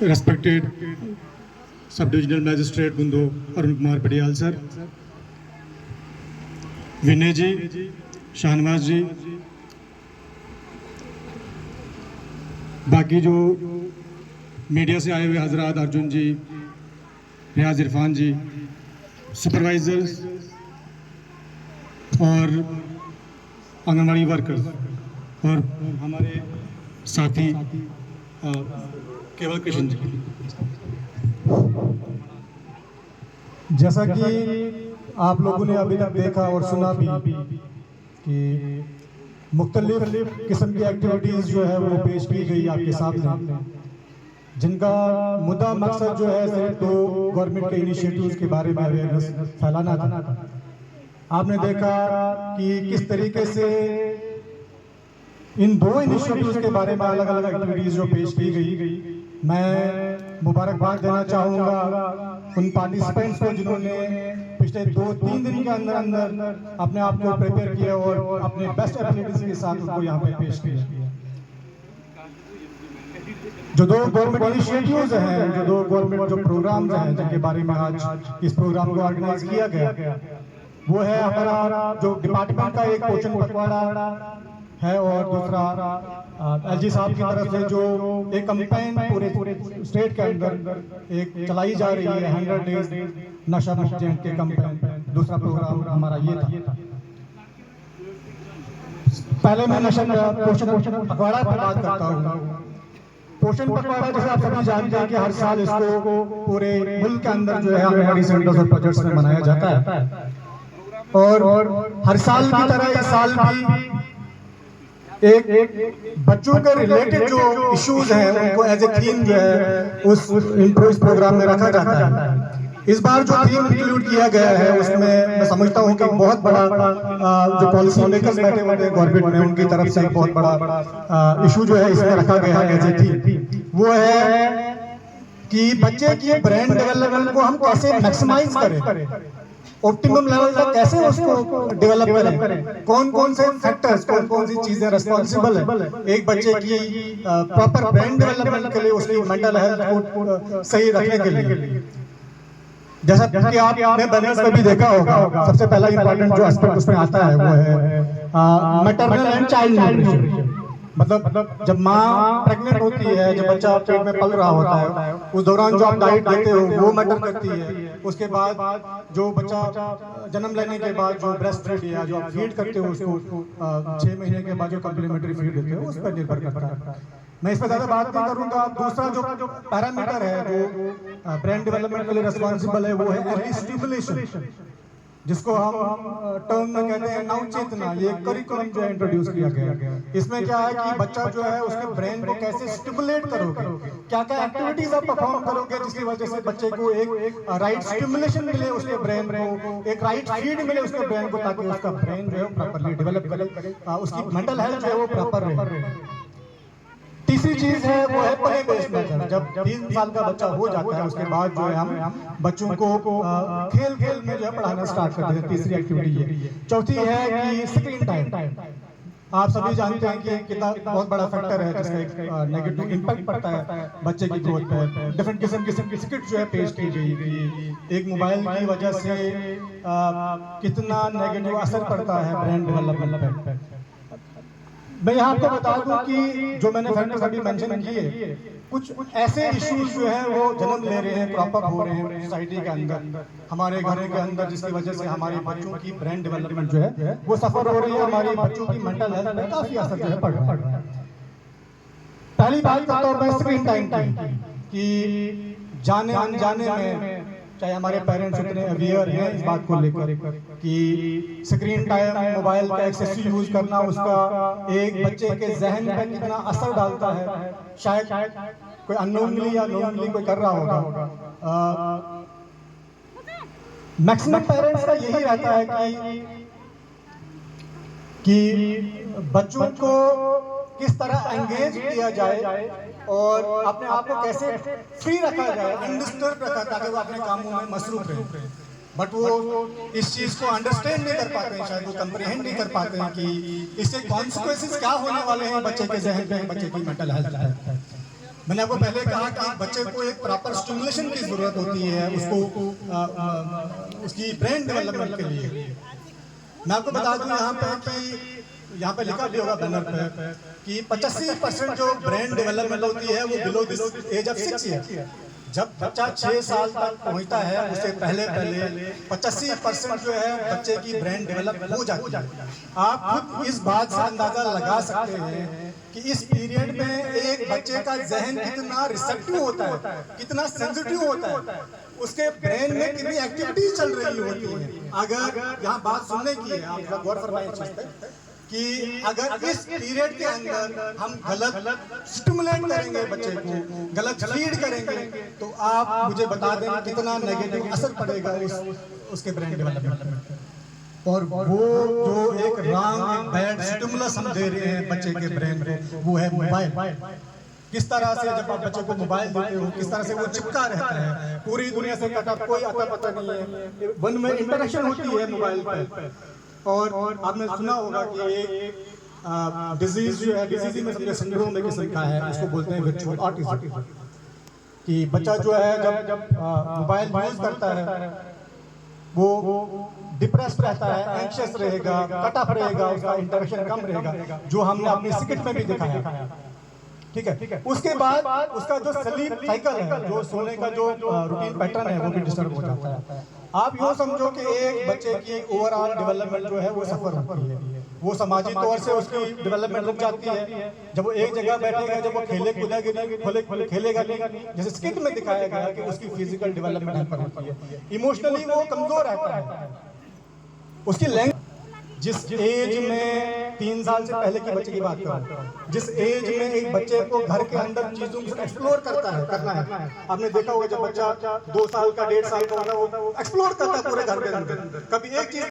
Respected Sub-Divisional Magistrate Bundo Arun Kumar Padiyal sir, विनय जी, शाहनवाज जी, बाकी जो media से आए हुए हजरात, अर्जुन जी, रियाज इरफान जी, सुपरवाइजर्स और आंगनवाड़ी वर्कर्स और हमारे साथी केवल कृष्ण जी, जैसा कि आप लोगों ने अभी तक देखा और सुना भी कि मुख्तलिफ किस्म की एक्टिविटीज़ जो है वो पेश की गई आपके सामने, जिनका मुद्दा मकसद जो है सिर्फ दो गवर्नमेंट के इनिशिएटिव्स के बारे में अवेयरनेस फैलाना था। आपने देखा कि किस तरीके से इन दो इनिशिएटिव्स के बारे में अलग अलग एक्टिविटीज़ जो पेश की गई, मैं मुबारकबाद देना चाहूँगा उन पार्टिसिपेंट्स को जिन्होंने पिछले 2-3 दिन के अंदर अंदर अपने आप को प्रिपेयर किया और अपने बेस्ट एबिलिटीज के साथ उनको यहाँ पे पेश किया। जो दो गवर्नमेंट इनिशिएटिव्स हैं, जो दो गवर्नमेंट जो प्रोग्राम्स हैं जिनके बारे में आज इस प्रोग्राम को ऑर्गेनाइज किया गया, वो है हमारा जो डिपार्टमेंट का एक पोषण पखवाड़ा है और दूसरा एलजी साहब की तरफ से जो एक कैंपेन पूरे स्टेट के अंदर एक चलाई जा रही है 100 डेज नशा मुक्त जयंती के कैंपेन। दूसरा प्रोग्राम हमारा ये था। पहले मैं नशा पोषण पखवाड़ा पर बात करता हूँ। पोषण पखवाड़ा जैसे आप सभी जानते हैं कि हर साल इसको पूरे मुल्क के अंदर जो है आंगनवाड़ी सेंटर्स और प्रोजेक्ट्स में मनाया जाता है और हर साल की तरह इस साल भी एक बच्चों के रिलेटेड जो इश्यूज हैं उनको एज ए थीम जो है उस प्रोग्राम में रखा जाता है। इस बार जो थीम इंक्लूड किया गया है उसमें मैं समझता हूँ कि बहुत बड़ा जो पॉलिसी मेकर्स बैठे हुए हैं गवर्नमेंट में उनकी तरफ से बहुत बड़ा इशू जो है इसमें रखा गया है एज ए थीम, वो है कि बच्चे की ब्रेन डेवलपमेंट को हम कैसे मैक्सिमाइज करें, ऑप्टिमम लेवल तक कैसे उसको डेवलप करें, कौन कौन से फैक्टर्स, कौन कौन सी चीजें रिस्पॉन्सिबल है एक बच्चे की प्रॉपर ब्रेन डेवलपमेंट के लिए, उसकी मेंटल हेल्थ को सही रखने के लिए। जैसा कि आपने बैनर्स में भी देखा होगा, सबसे पहला इंपॉर्टेंट जो एस्पेक्ट उसमें आता है वो है मैटरनल एंड चाइल्ड न्यूट्रिशन। मतलब जब माँ प्रेग्नेंट होती है, जब बच्चा पेट में पल रहा होता है, उस दौरान जो आप डाइट देते हो वो मैटर करती है। उसके बाद जो बच्चा जन्म लेने के बाद जो ब्रेस्ट फीड या जो आप फीड करते हो उसको 6 महीने के बाद जो कम्प्लीमेंट्री फीड देते हो उस पर निर्भर करता है। मैं इस पर ज़्यादा बात नहीं करूँगा। दूसरा जो पैरामीटर है जो ब्रेन डेवलपमेंट के लिए रिस्पॉन्सिबल है वो है अर्ली स्टिमुलेशन, जिसको हम टर्म में कहते हैं नवचेतना। ये करिकुलम जो है इंट्रोड्यूस किया गया। इसमें क्या है कि बच्चा जो है उसके ब्रेन को कैसे स्टिमुलेट करोगे, क्या क्या एक्टिविटीज आप परफॉर्म करोगे जिसकी वजह से बच्चे को एक राइट स्टिमुलेशन मिले उसके ब्रेन को, एक राइट फीड मिले उसके ब्रेन को, ताकि उसका ब्रेन जो है प्रॉपर्ली डेवलप करे, उसकी मेंटल हेल्थ जो है वो प्रॉपर रहे। तीसरी चीज है वो है प्ले बेस्ड मेथड। जब 3 साल का बच्चा हो जाता है उसके बाद जो है हम बच्चों को खेल खेल में जो है पढ़ाना स्टार्ट करते हैं। तीसरी एक्टिविटी है। चौथी है कि स्क्रीन टाइम। आप सभी जानते हैं कि कितना बहुत बड़ा फैक्टर है जिसका एक नेगेटिव इम्पैक्ट पड़ता है बच्चे की ग्रोथ पे। डिफरेंट किस्म की स्किट जो है पेश की गई कि एक मोबाइल की वजह से कितना नेगेटिव असर पड़ता है ब्रेन डेवलपमेंट पे। मैं यहाँ आपको बता दूं कि जो मैंने फैक्टर्स अभी मेंशन किए, कुछ ऐसे इश्यूज जो हैं वो जन्म ले रहे हैं, प्रॉपर हो रहे हैं सोसाइटी के अंदर, हमारे घरों के अंदर, जिसकी वजह से हमारे बच्चों की ब्रेन डेवलपमेंट जो है वो सफर हो रही है, हमारे बच्चों की मेंटल हेल्थ में काफी असर जो है पड़ रहा है। पहली बात करता हूँ मैं स्क्रीन टाइम की कि जाने अनजाने में चाहे हमारे पेरेंट्स उतने अवेयर हैं इस बात को लेकर कि स्क्रीन टाइम, मोबाइल का एक्सेसिव यूज करना उसका एक बच्चे के जहन पर कितना असर डालता है, शायद कोई अननोनली या नोनली कोई कर रहा होगा। मैक्सिमम पेरेंट्स का यही रहता है कि बच्चों को किस तरह एंगेज किया जाए और अपने आप को कैसे फ्री रखा जाए, अनडिस्टर्ब रखा, ताकि वो अपने कामों में मसरूफ रहे। बट वो इस चीज को अंडरस्टैंड नहीं कर पाते हैं, शायद वो कंप्रीहेंड नहीं कर पाते हैं कि इससे कॉन्सिक्वेंसेस क्या होने वाले हैं बच्चे के जहन पे, बच्चे की मेंटल हेल्थ पे। मैंने आपको पहले कहा कि बच्चे को एक प्रॉपर स्टिमुलेशन की जरूरत होती है उसको उसकी ब्रेन डेवलपमेंट के लिए। मैं आपको बता दूं यहाँ पे कि यहाँ पे लिखा भी होगा बैनर पे कि 85% जो ब्रेन डेवलपमेंट होती है वो below this age of 6 year. जब बच्चा 6 साल तक पहुंचता है उससे पहले 85% जो है बच्चे की ब्रेन डेवलप हो जाती है। आप खुद इस बात से अंदाजा लगा सकते हैं कि इस पीरियड में एक बच्चे का जहन कितना रिसेप्टिव होता है, कितना सेंसिटिव होता है, उसके ब्रेन में कितनी एक्टिविटी चल रही होती है। अगर यहाँ बात सुनने की है, आप गौर फरमाएं इस चीज पे कि अगर इस पीरियड के अंदर हम गलत स्टिमुलेट करेंगे बच्चे को, गलत फीड करेंगे, तो आप मुझे बता दें कितना नेगेटिव असर पड़ेगा उसके ब्रेन डेवलपमेंट में। और वो जो एक रॉन्ग बैड स्टिमुलस हम दे रहे हैं बच्चे के ब्रेन को, वो है मोबाइल। किस तरह से जब आप बच्चे को मोबाइल देते हो, किस तरह से वो चिपका रहता है, पूरी दुनिया से कटा, कोई अता पता नहीं है, वन में इंटरेक्शन होती है मोबाइल पे। और आपने सुना होगा कि एक डिजीज जो है, डिजीज में समझे सिंड्रोम एक किस्म का है, उसको बोलते हैं वर्चुअल ऑटिज्म। कि बच्चा जो है जब मोबाइल यूज करता है वो डिप्रेस रहता है, एंग्शियस रहेगा, कट ऑफ रहेगा, उसका इंटरेक्शन कम रहेगा, जो हमने अपनी सिकिट में भी दिखाया। ठीक है, उसके बाद उसका जो स्लीप साइकिल है, जो सोने का जो रूटीन पैटर्न है, वो भी डिस्टर्ब हो जाता है। आप यूँ समझो कि एक बच्चे की ओवरऑल डेवलपमेंट जो है वो सफर होती है, वो समाजी तौर से उसकी डेवलपमेंट रुक जाती है। जब वो एक जगह बैठेगा, जब वो खेलेगा नहीं, जैसे स्किट में दिखाया गया कि उसकी फिजिकल डेवलपमेंट हैम्पर होती है, इमोशनली वो कमजोर रहता है। उसकी लैंग्वेज, जिस एज में 3 साल से पहले की बच्चे की बात करूं, जिस एज में एक बच्चे को घर के अंदर चीजों को एक्सप्लोर करना है, आपने देखा होगा जब बच्चा 2 साल का 1.5 साल का होगा वो एक्सप्लोर करता है पूरे घर के अंदर, कभी एक चीज